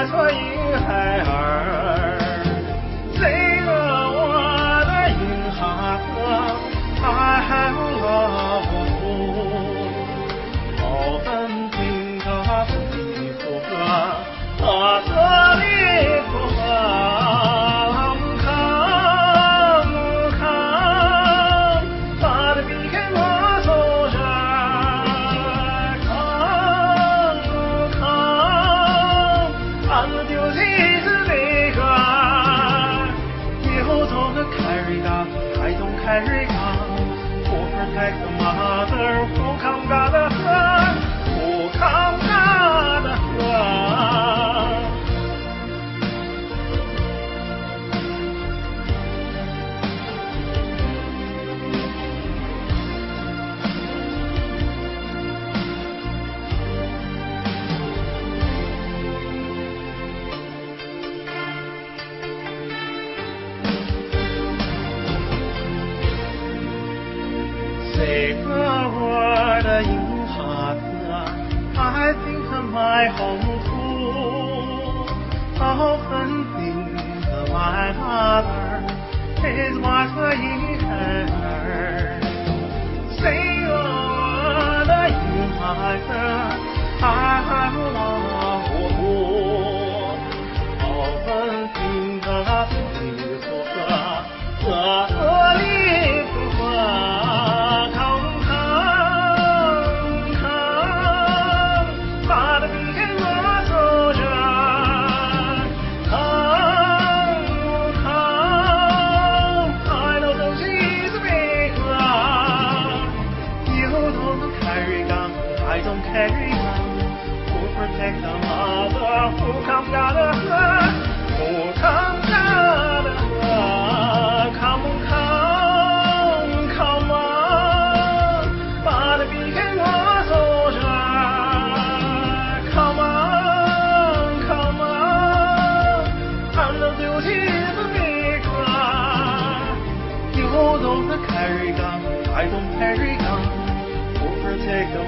马车迎孩儿，这个我的银哈子还老虎，好分听个不服个，这里不和。Carry on, who protect the mother, who come got the son, who come got the son. 这个我的银哈子 I think my home too. Often think my mother is what I heard. 这个我的银哈子 I love Often think这里不和。I don't carry on, who protect the mother, who come got the son, who come got the son. Come on, come on,把的比给我走着。Come on, I'm the beauty of the maker. You don't carry on, I don't carry on, who protect the